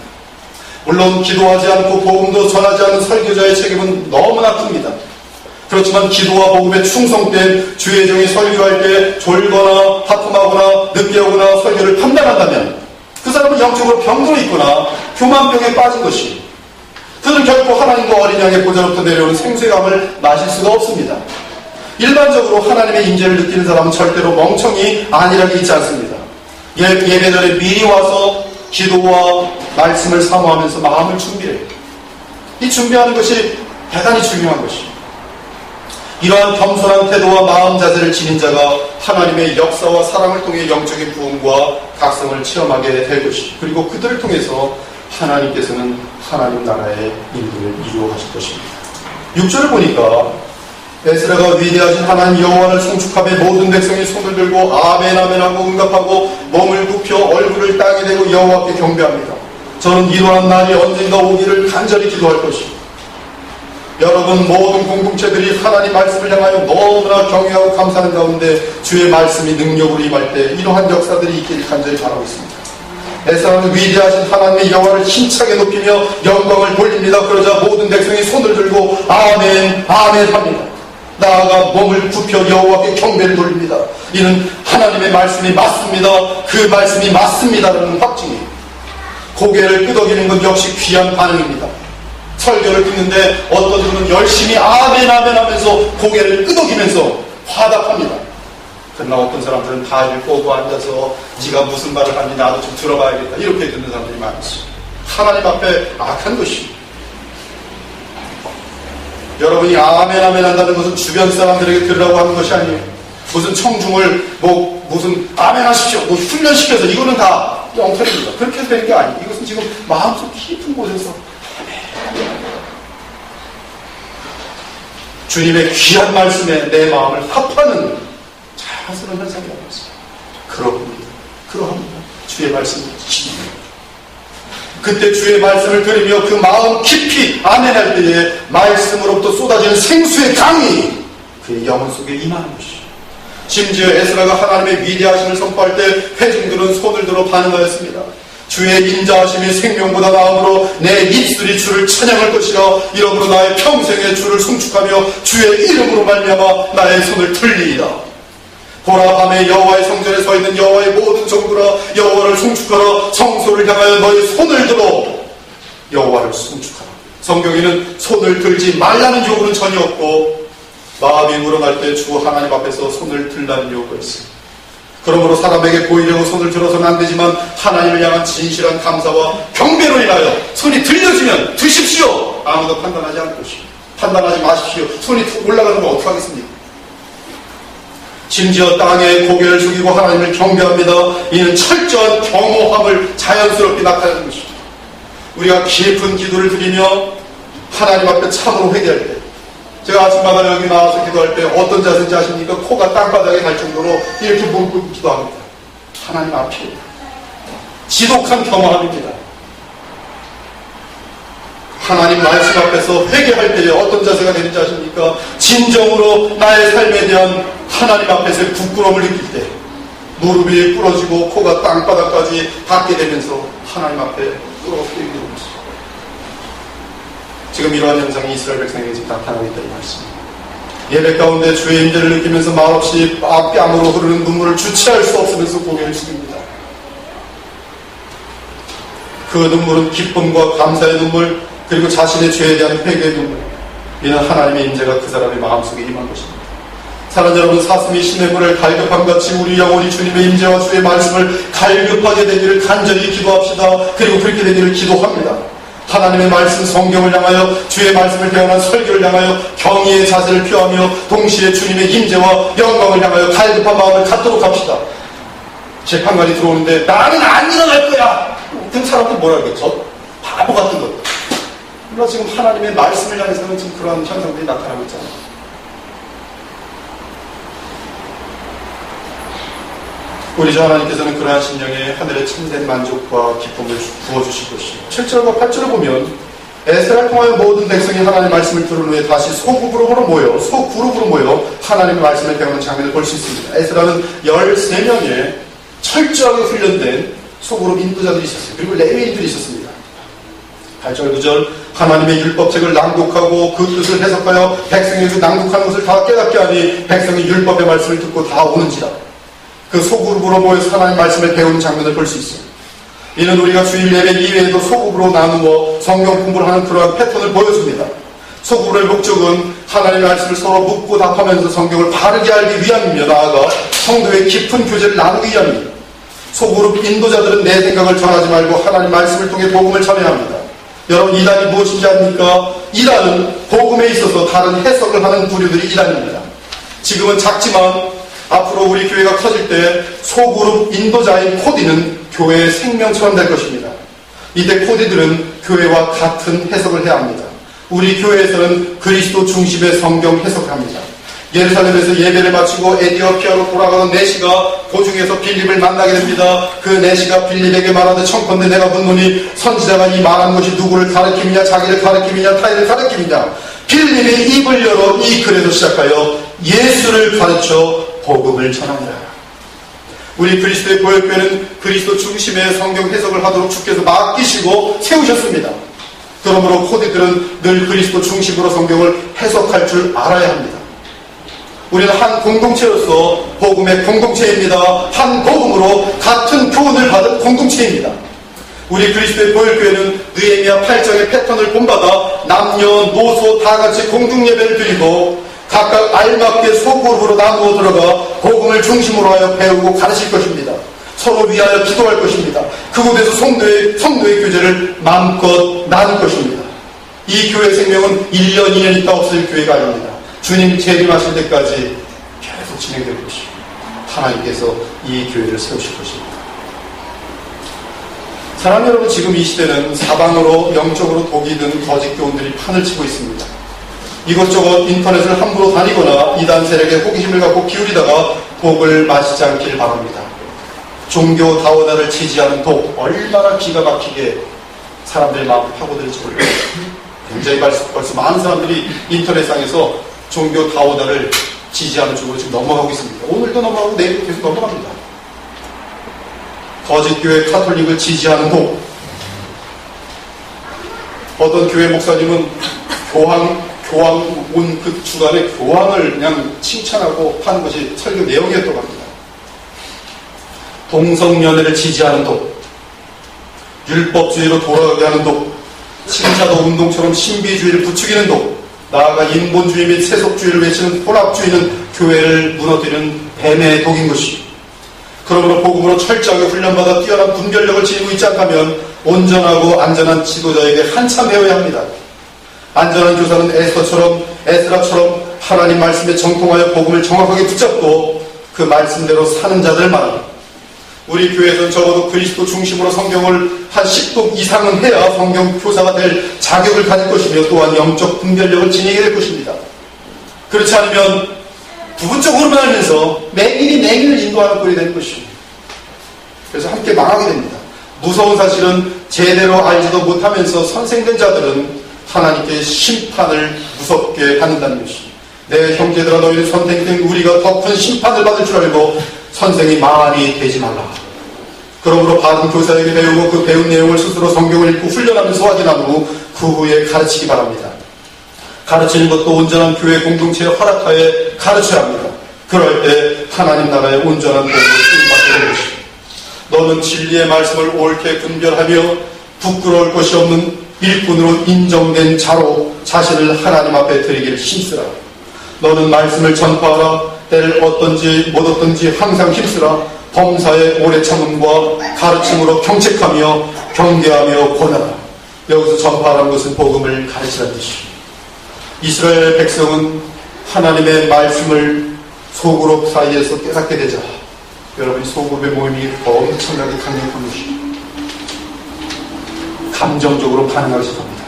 물론 기도하지 않고 복음도 전하지 않는 설교자의 책임은 너무나 큽니다. 그렇지만 기도와 복음에 충성된 주의 종이 설교할 때 졸거나 하품하거나 늦게 오거나 설교를 판단한다면 그 사람은 영적으로 병들어 있거나 교만병에 빠진 것이, 그는 결코 하나님과 어린 양의 보좌로부터 내려오는 생수감을 마실 수가 없습니다. 일반적으로 하나님의 임재를 느끼는 사람은 절대로 멍청이 안일하게 있지 않습니다. 예배 전에 미리 와서 기도와 말씀을 사모하면서 마음을 준비해요. 이 준비하는 것이 대단히 중요한 것이에요. 이러한 겸손한 태도와 마음 자세를 지닌 자가 하나님의 역사와 사랑을 통해 영적인 부흥과 각성을 체험하게 될 것이고, 그리고 그들을 통해서 하나님께서는 하나님 나라의 일들을 이루어 가실 것입니다. 6절을 보니까 에스라가 위대하신 하나님 여호와를 송축하며 모든 백성이 손을 들고 아멘 아멘 하고 응답하고 몸을 굽혀 얼굴을 땅에 대고 여호와께 경배합니다. 저는 이러한 날이 언젠가 오기를 간절히 기도할 것입니다. 여러분 모든 공동체들이 하나님 말씀을 향하여 너무나 경외하고 감사하는 가운데 주의 말씀이 능력으로 임할 때 이러한 역사들이 있기를 간절히 바라고 있습니다. 에스라는 위대하신 하나님의 여호와를 힘차게 높이며 영광을 돌립니다. 그러자 모든 백성이 손을 들고 아멘 아멘 합니다. 나아가 몸을 굽혀 여호와께 경배를 돌립니다. 이는 하나님의 말씀이 맞습니다. 그 말씀이 맞습니다라는 확증이에요. 고개를 끄덕이는 것 역시 귀한 반응입니다. 설교를 듣는데 어떤 분은 열심히 아멘 아멘 하면서 고개를 끄덕이면서 화답합니다. 그러나 어떤 사람들은 다리를 꼬고 앉아서 지가 무슨 말을 하니 나도 좀 들어봐야겠다 이렇게 듣는 사람들이 많습니다. 하나님 앞에 악한 것입니다. 여러분이 아멘 아멘 한다는 것은 주변 사람들에게 들으라고 하는 것이 아니에요. 무슨 청중을 무슨 아멘 하십시오 훈련시켜서 이거는 다 엉터리입니다. 그렇게 되는 게 아니에요. 이것은 지금 마음속 깊은 곳에서 주님의 귀한 말씀에 내 마음을 합하는 자연스러운 현상이 없습니다. 그러합니다. 주의 말씀을 지킵니다. 그때 주의 말씀을 들으며 그 마음 깊이 아멘할 때에 말씀으로부터 쏟아지는 생수의 강이 그의 영혼 속에 임하는 것이죠. 심지어 에스라가 하나님의 위대하심을 선포할 때 회중들은 손을 들어 반응하였습니다. 주의 인자하심이 생명보다 나음으로 내 입술이 주를 찬양할 것이라. 이러므로 나의 평생에 주를 송축하며 주의 이름으로 말미암아 나의 손을 들리이다. 보라, 밤에 여호와의 성전에 서 있는 여호와의 모든 종들아, 여호와를 송축하라. 성소를 향하여 너의 손을 들어 여호와를 송축하라. 성경에는 손을 들지 말라는 요구는 전혀 없고 마음이 우러날 때 주 하나님 앞에서 손을 들라는 요구가 있습니다. 그러므로 사람에게 보이려고 손을 들어서는 안 되지만 하나님을 향한 진실한 감사와 경배로 인하여 손이 들려지면 드십시오. 아무도 판단하지 않을 것이요. 판단하지 마십시오. 손이 올라가는 거 어떡하겠습니까? 심지어 땅에 고개를 숙이고 하나님을 경배합니다. 이는 철저한 겸허함을 자연스럽게 나타내는 것입니다. 우리가 깊은 기도를 드리며 하나님 앞에 참으로 회개할 때, 제가 아침마다 여기 나와서 기도할 때 어떤 자세인지 아십니까? 코가 땅바닥에 갈 정도로 이렇게 몸을 기도합니다. 하나님 앞에 지독한 겸허함입니다. 하나님 말씀 앞에서 회개할 때에 어떤 자세가 되는지 아십니까? 진정으로 나의 삶에 대한 하나님 앞에서의 부끄러움을 느낄 때 무릎이 부러지고 코가 땅바닥까지 닿게 되면서 하나님 앞에 부끄럽게 기도합니다. 지금 이러한 현상이 이스라엘 백성에게 지금 나타나고 있다는 말씀입니다. 예배 가운데 주의 임재를 느끼면서 말없이 뺨으로 흐르는 눈물을 주체할 수 없으면서 고개를 숙입니다. 그 눈물은 기쁨과 감사의 눈물, 그리고 자신의 죄에 대한 회개의 눈물. 이는 하나님의 임재가 그 사람의 마음속에 임한 것입니다. 사랑하는 여러분, 사슴이 시냇물을 갈급함같이 우리 영혼이 주님의 임재와 주의 말씀을 갈급하게 되기를 간절히 기도합시다. 그리고 그렇게 되기를 기도합니다. 하나님의 말씀 성경을 향하여 주의 말씀을 배워난 설교를 향하여 경의의 자세를 표하며 동시에 주님의 임재와 영광을 향하여 갈급한 마음을 갖도록 합시다. 재판관이 들어오는데 나는 안 일어날 거야. 그 사람들 뭐라 그러겠죠? 바보 같은 것. 물론 지금 하나님의 말씀을 향해서는 지금 그런 현상들이 나타나고 있잖아요. 우리 주 하나님께서는 그러한 심령에 하늘의 참된 만족과 기쁨을 부어주실 것이요. 7절과 8절을 보면 에스라를 통하여 모든 백성이 하나님의 말씀을 들은 후에 다시 소그룹으로 모여 하나님의 말씀을 배우는 장면을 볼 수 있습니다. 에스라는 13명의 철저하게 훈련된 소그룹 인도자들이 있었어요. 그리고 레위인들이 있었습니다. 8절 9절 하나님의 율법책을 낭독하고 그 뜻을 해석하여 백성에게 낭독하는 것을 다 깨닫게 하니 백성이 율법의 말씀을 듣고 다 오는지라. 그 소그룹으로 모여서 하나님의 말씀을 배우는 장면을 볼 수 있어요. 이는 우리가 주일 예배 이외에도 소그룹으로 나누어 성경 공부를 하는 그러한 패턴을 보여줍니다. 소그룹의 목적은 하나님의 말씀을 서로 묻고 답하면서 성경을 바르게 알기 위함이며 나아가 성도의 깊은 교제를 나누기 위함입니다. 소그룹 인도자들은 내 생각을 전하지 말고 하나님 말씀을 통해 복음을 전해야 합니다. 여러분, 이단이 무엇인지 압니까? 이단은 복음에 있어서 다른 해석을 하는 부류들이 이단입니다. 지금은 작지만 앞으로 우리 교회가 커질 때 소그룹 인도자인 코디는 교회의 생명처럼 될 것입니다. 이때 코디들은 교회와 같은 해석을 해야 합니다. 우리 교회에서는 그리스도 중심의 성경 해석을 합니다. 예루살렘에서 예배를 마치고 에디오피아로 돌아가던 내시가 도중에서 빌립을 만나게 됩니다. 그 내시가 빌립에게 말하되 청컨대 내가 묻노니 선지자가 이 말한 것이 누구를 가리킴이냐, 자기를 가리킴이냐, 타인을 가리킴이냐. 빌립이 입을 열어 이 글에서 시작하여 예수를 가르쳐 복음을 전하니라. 우리 그리스도의 보혈교회는 그리스도 중심의 성경 해석을 하도록 주께서 맡기시고 세우셨습니다. 그러므로 코디들은 늘 그리스도 중심으로 성경을 해석할 줄 알아야 합니다. 우리는 한 공동체로서 복음의 공동체입니다. 한 복음으로 같은 교훈을 받은 공동체입니다. 우리 그리스도의 보혈교회는 느헤미야 8장의 패턴을 본받아 남녀, 노소 다 같이 공동예배를 드리고 각각 알맞게 소그룹으로 나누어 들어가 복음을 중심으로 하여 배우고 가르칠 것입니다. 서로 위하여 기도할 것입니다. 그곳에서 성도의 교제를 마음껏 나눌 것입니다. 이 교회 생명은 1년, 2년 있다 없어질 교회가 아닙니다. 주님 재림하실 때까지 계속 진행될 것입니다. 하나님께서 이 교회를 세우실 것입니다. 사랑하는 여러분, 지금 이 시대는 사방으로 영적으로 독이 든 거짓 교훈들이 판을 치고 있습니다. 이것저것 인터넷을 함부로 다니거나 이단 세력에 호기심을 갖고 기울이다가 독을 마시지 않기를 바랍니다. 종교 다원화를 지지하는 독, 얼마나 기가 막히게 사람들의 마음을 파고들지 모릅니다. 굉장히 벌써 많은 사람들이 인터넷상에서 종교 다원화를 지지하는 쪽으로 지금 넘어가고 있습니다. 오늘도 넘어가고 내일도 계속 넘어갑니다. 거짓교회 카톨릭을 지지하는 독. 어떤 교회 목사님은 교황 온 그 주간에 교황을 그냥 칭찬하고 하는 것이 설교 내용이었다고 합니다. 동성연애를 지지하는 독, 율법주의로 돌아가게 하는 독, 신자도 운동처럼 신비주의를 부추기는 독, 나아가 인본주의 및 세속주의를 외치는 혼합주의는 교회를 무너뜨리는 뱀의 독인 것이. 그러므로 복음으로 철저하게 훈련받아 뛰어난 분별력을 지니고 있지 않다면 온전하고 안전한 지도자에게 한참 배워야 합니다. 안전한 교사는 에스라처럼 하나님 말씀에 정통하여 복음을 정확하게 붙잡고 그 말씀대로 사는 자들 말합니다. 우리 교회에서는 적어도 그리스도 중심으로 성경을 한 10독 이상은 해야 성경 교사가 될 자격을 가질 것이며 또한 영적 분별력을 지니게 될 것입니다. 그렇지 않으면 부분적으로만 알면서 매일을 인도하는 꼴이 될 것입니다. 그래서 함께 망하게 됩니다. 무서운 사실은 제대로 알지도 못하면서 선생된 자들은 하나님께 심판을 무섭게 받는다는 것입니다. 내 형제들아 너희는 선생된 우리가 더 큰 심판을 받을 줄 알고 선생이 많이 되지 말라. 그러므로 받은 교사에게 배우고 그 배운 내용을 스스로 성경을 읽고 훈련하면서 확인한 후 그 후에 가르치기 바랍니다. 가르치는 것도 온전한 교회 공동체의 허락하에 가르쳐야 합니다. 그럴 때 하나님 나라의 온전한 복음을 쓰임받게 되는 것입니다. 너는 진리의 말씀을 옳게 분별하며 부끄러울 것이 없는 일꾼으로 인정된 자로 자신을 하나님 앞에 드리기를 힘쓰라. 너는 말씀을 전파하라. 때를 얻든지 못 얻든지 항상 힘쓰라. 범사의 오래 참음과 가르침으로 경책하며 경계하며 권하라. 여기서 전파하라는 것은 복음을 가르치라는 뜻입니다. 이스라엘 백성은 하나님의 말씀을 소그룹 사이에서 깨닫게 되자 여러분이 소그룹의 모임이 엄청나게 강력한 것입니다. 감정적으로 반응하기 시작합니다.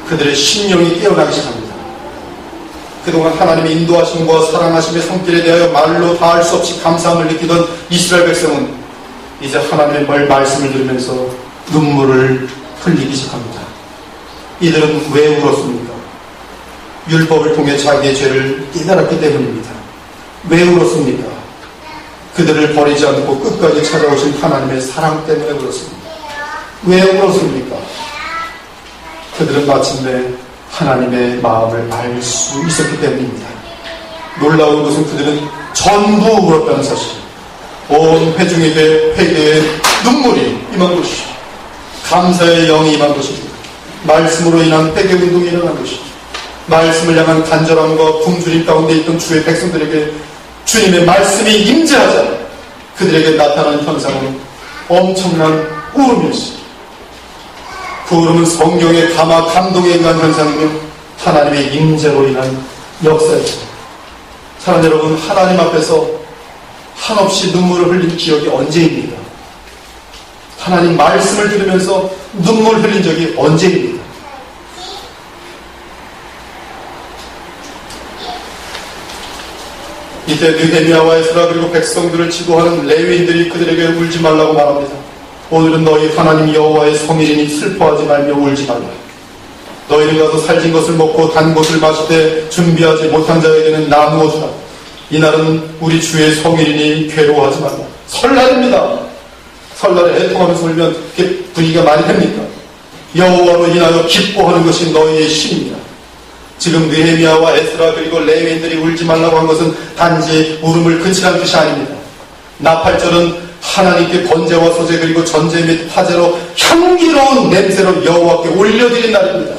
그들의 심령이 깨어나기 시작합니다. 그동안 하나님의 인도하심과 사랑하심의 손길에 대하여 말로 다 할 수 없이 감사함을 느끼던 이스라엘 백성은 이제 하나님의 말씀을 들으면서 눈물을 흘리기 시작합니다. 이들은 왜 울었습니까? 율법을 통해 자기의 죄를 깨달았기 때문입니다. 왜 울었습니까? 그들을 버리지 않고 끝까지 찾아오신 하나님의 사랑 때문에 그렇습니다. 왜 그렇습니까? 그들은 마침내 하나님의 마음을 알 수 있었기 때문입니다. 놀라운 것은 그들은 전부 울었다는 사실. 온 회중에게 회개의 눈물이 임한 것이죠. 감사의 영이 임한 것입니다. 말씀으로 인한 회개운동이 일어난 것이죠. 말씀을 향한 간절함과 굶주림 가운데 있던 주의 백성들에게 주님의 말씀이 임재하자 그들에게 나타난 현상은 엄청난 울음이었습니다. 그 울음은 성경의 감동에 의한 현상이며 하나님의 임재로 인한 역사였습니다. 사랑하는 여러분, 하나님 앞에서 한없이 눈물을 흘린 기억이 언제입니까? 하나님 말씀을 들으면서 눈물 흘린 적이 언제입니까? 이때 느헤미야와 에스라 그리고 백성들을 지도하는 레위인들이 그들에게 울지 말라고 말합니다. 오늘은 너희 하나님 여호와의 성일이니 슬퍼하지 말며 울지 말라. 너희는 가서 살진 것을 먹고 단 것을 마실 때 준비하지 못한 자에게는 나누어 주라. 이날은 우리 주의 성일이니 괴로워하지 말라. 설날입니다. 설날에 애통하면서 울면 그게 분위기가 많이 됩니까? 여호와로 인하여 기뻐하는 것이 너희의 힘입니다. 지금 느헤미야와 에스라 그리고 레위인들이 울지 말라고 한 것은 단지 울음을 그치라는 뜻이 아닙니다. 나팔절은 하나님께 번제와 소제 그리고 전제 및 화제로 향기로운 냄새로 여호와께 올려드린 날입니다.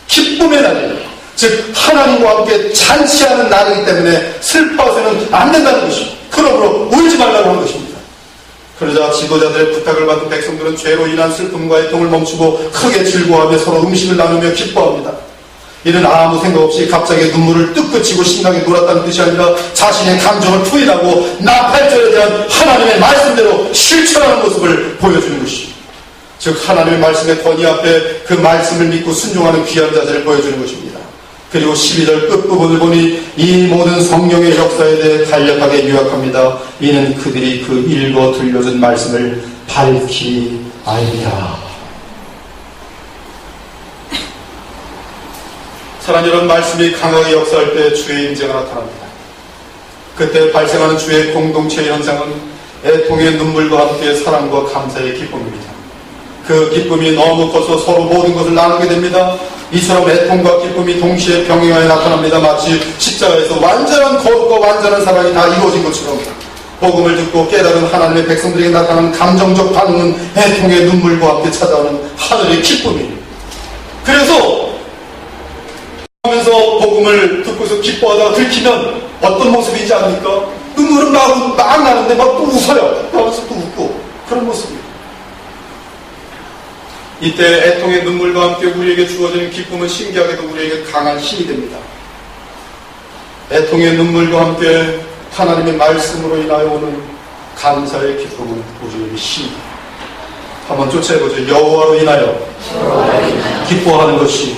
기쁨의 날입니다. 즉 하나님과 함께 잔치하는 날이기 때문에 슬퍼서는 안 된다는 것입니다. 그러므로 울지 말라고 한 것입니다. 그러자 지도자들의 부탁을 받은 백성들은 죄로 인한 슬픔과 애통을 멈추고 크게 즐거워하며 서로 음식을 나누며 기뻐합니다. 이는 아무 생각 없이 갑자기 눈물을 뚝 그치고 신나게 놀았다는 뜻이 아니라 자신의 감정을 투인하고 나팔절에 대한 하나님의 말씀대로 실천하는 모습을 보여주는 것입니다. 즉 하나님의 말씀의 권위 앞에 그 말씀을 믿고 순종하는 귀한 자세를 보여주는 것입니다. 그리고 12절 끝부분을 보니 이 모든 성령의 역사에 대해 간략하게 요약합니다. 이는 그들이 그 읽어 들려준 말씀을 밝히 알리라. 사랑하는 여러분, 말씀이 강하게 역사할 때 주의 임재가 나타납니다. 그때 발생하는 주의 공동체 현상은 애통의 눈물과 함께 사랑과 감사의 기쁨입니다. 그 기쁨이 너무 커서 서로 모든 것을 나누게 됩니다. 이처럼 애통과 기쁨이 동시에 병행하여 나타납니다. 마치 십자가에서 완전한 거룩과 완전한 사랑이 다 이루어진 것처럼 복음을 듣고 깨달은 하나님의 백성들에게 나타나는 감정적 반응은 애통의 눈물과 함께 찾아오는 하늘의 기쁨이에요. 그래서 하면서 복음을 듣고서 기뻐하다가 들키면 어떤 모습인지 압니까? 눈물은 막 나는데 막 또 웃어요. 하면서 또 웃고 그런 모습이에요. 이때 애통의 눈물과 함께 우리에게 주어지는 기쁨은 신기하게도 우리에게 강한 힘이 됩니다. 애통의 눈물과 함께 하나님의 말씀으로 인하여 오는 감사의 기쁨은 우리에게 힘입니다. 한번 쫓아해보죠. 여호와로 인하여 기뻐하는 것이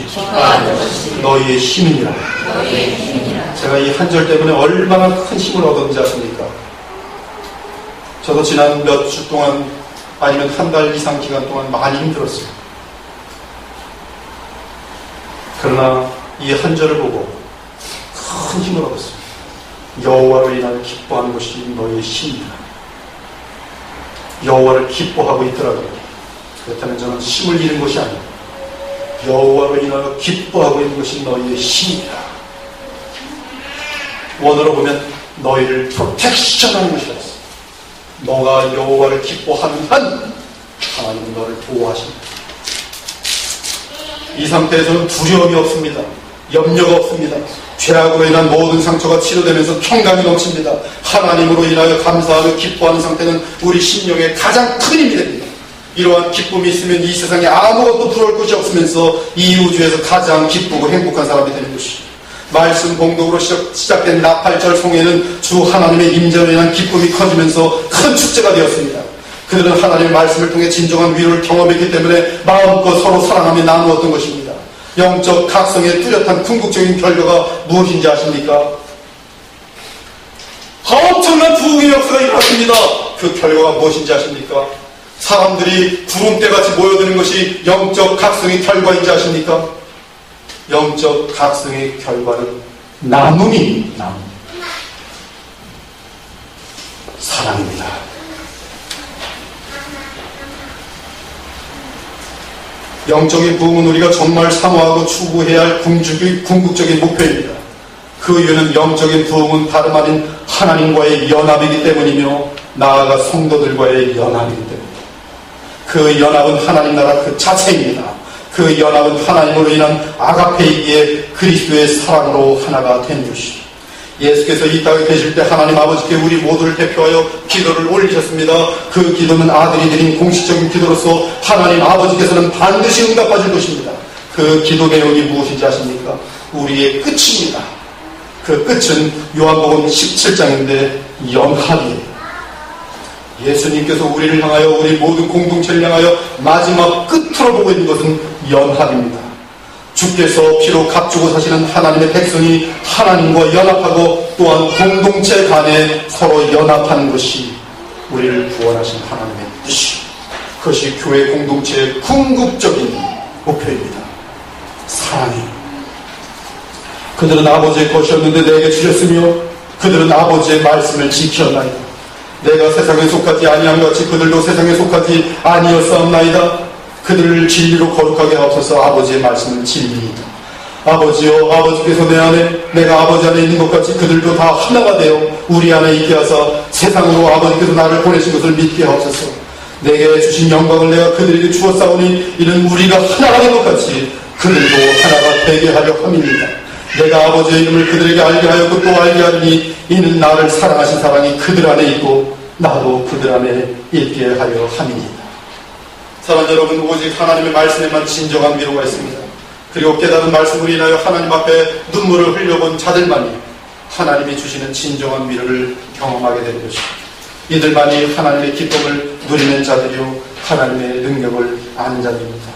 너희의 힘이니라. 제가 이 한 절 때문에 얼마나 큰 힘을 얻었는지 아십니까? 저도 지난 몇 주 동안 아니면 한 달 이상 기간 동안 많이 힘들었어요. 그러나 이 한 절을 보고 큰 힘을 얻었습니다. 여호와로 인하여 기뻐하는 것이 너희의 힘이니라. 여호와를 기뻐하고 있더라고요. 그렇다면 저는 힘을 잃은 것이 아니고 여호와로 인하여 기뻐하고 있는 것이 너희의 힘이다. 원어로 보면 너희를 프로텍션하는 것이라 했어요. 너가 여호와를 기뻐하는 한 하나님은 너를 보호하십니다. 이 상태에서는 두려움이 없습니다. 염려가 없습니다. 죄악으로 인한 모든 상처가 치료되면서 평강이 넘칩니다. 하나님으로 인하여 감사하며 기뻐하는 상태는 우리 심령의 가장 큰 힘이 됩니다. 이러한 기쁨이 있으면 이 세상에 아무것도 부러울 것이 없으면서 이 우주에서 가장 기쁘고 행복한 사람이 되는 것이죠. 말씀 공동으로 시작된 나팔절 송에는 주 하나님의 임재로 인한 기쁨이 커지면서 큰 축제가 되었습니다. 그들은 하나님의 말씀을 통해 진정한 위로를 경험했기 때문에 마음껏 서로 사랑하며 나누었던 것입니다. 영적 각성의 뚜렷한 궁극적인 결과가 무엇인지 아십니까? 엄청난 부흥의 역사가 일어났습니다. 그 결과가 무엇인지 아십니까? 사람들이 구름대같이 모여드는 것이 영적 각성의 결과인지 아십니까? 영적 각성의 결과는 나눔입니다. 나눔. 사랑입니다. 영적인 부흥은 우리가 정말 사모하고 추구해야 할 궁극적인 목표입니다. 그 이유는 영적인 부흥은 다름 아닌 하나님과의 연합이기 때문이며 나아가 성도들과의 연합이기 때문입니다. 그 연합은 하나님 나라 그 자체입니다. 그 연합은 하나님으로 인한 아가페이기에 그리스도의 사랑으로 하나가 된 것이. 예수께서 이 땅에 계실 때 하나님 아버지께 우리 모두를 대표하여 기도를 올리셨습니다. 그 기도는 아들이 드린 공식적인 기도로서 하나님 아버지께서는 반드시 응답하실 것입니다. 그 기도 내용이 무엇인지 아십니까? 우리의 끝입니다. 그 끝은 요한복음 17장인데 연합이에요. 예수님께서 우리를 향하여 우리 모든 공동체를 향하여 마지막 끝으로 보고 있는 것은 연합입니다. 주께서 피로 값주고 사시는 하나님의 백성이 하나님과 연합하고 또한 공동체 간에 서로 연합하는 것이 우리를 구원하신 하나님의 뜻이, 그것이 교회 공동체의 궁극적인 목표입니다. 사랑이. 그들은 아버지의 것이었는데 내게 주셨으며 그들은 아버지의 말씀을 지켰나이다. 내가 세상에 속하지 아니한 같이 그들도 세상에 속하지 아니었사옵나이다. 그들을 진리로 거룩하게 하옵소서. 아버지의 말씀은 진리이다. 아버지여, 아버지께서 내 안에, 내가 아버지 안에 있는 것 같이 그들도 다 하나가 되어 우리 안에 있게 하사 세상으로 아버지께서 나를 보내신 것을 믿게 하옵소서. 내게 주신 영광을 내가 그들에게 주었사오니 이는 우리가 하나가 된 것 같이 그들도 하나가 되게 하려 함입니다. 내가 아버지의 이름을 그들에게 알게 하였고 또 알게 하리니 이는 나를 사랑하신 사랑이 그들 안에 있고 나도 그들 안에 있게 하려 함이니이다. 사랑하는 여러분, 오직 하나님의 말씀에만 진정한 위로가 있습니다. 그리고 깨달은 말씀으로 인하여 하나님 앞에 눈물을 흘려본 자들만이 하나님이 주시는 진정한 위로를 경험하게 되는 것입니다. 이들만이 하나님의 기쁨을 누리는 자들이요 하나님의 능력을 아는 자들입니다.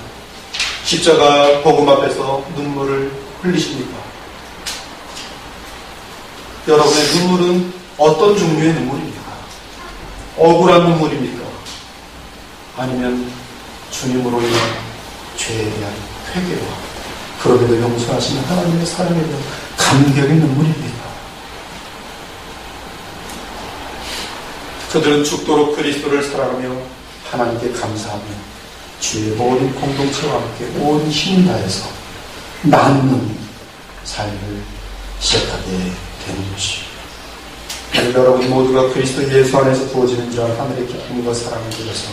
십자가 복음 앞에서 눈물을 흘리십니까? 여러분의 눈물은 어떤 종류의 눈물입니까? 억울한 눈물입니까? 아니면 주님으로 인한 죄에 대한 회개와 그럼에도 용서하시는 하나님의 사랑에 대한 감격의 눈물입니다. 그들은 죽도록 그리스도를 사랑하며 하나님께 감사하며 주의 모든 공동체와 함께 온 힘을 다해서 남는 삶을 시작하게 되는 것이. 여러분 모두가 그리스도 예수 안에서 부어지는 자 하늘의 기쁨과 사랑을 들어서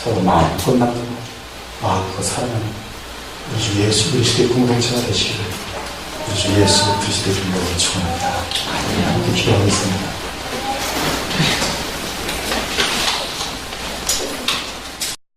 서로 마음껏 나누고 마음껏 사랑하는 우리 주 예수 그리스도의 공동체가 되시기를 우리 주 예수 그리스도의 이름으로 축원합니다. 함께 기도하겠습니다.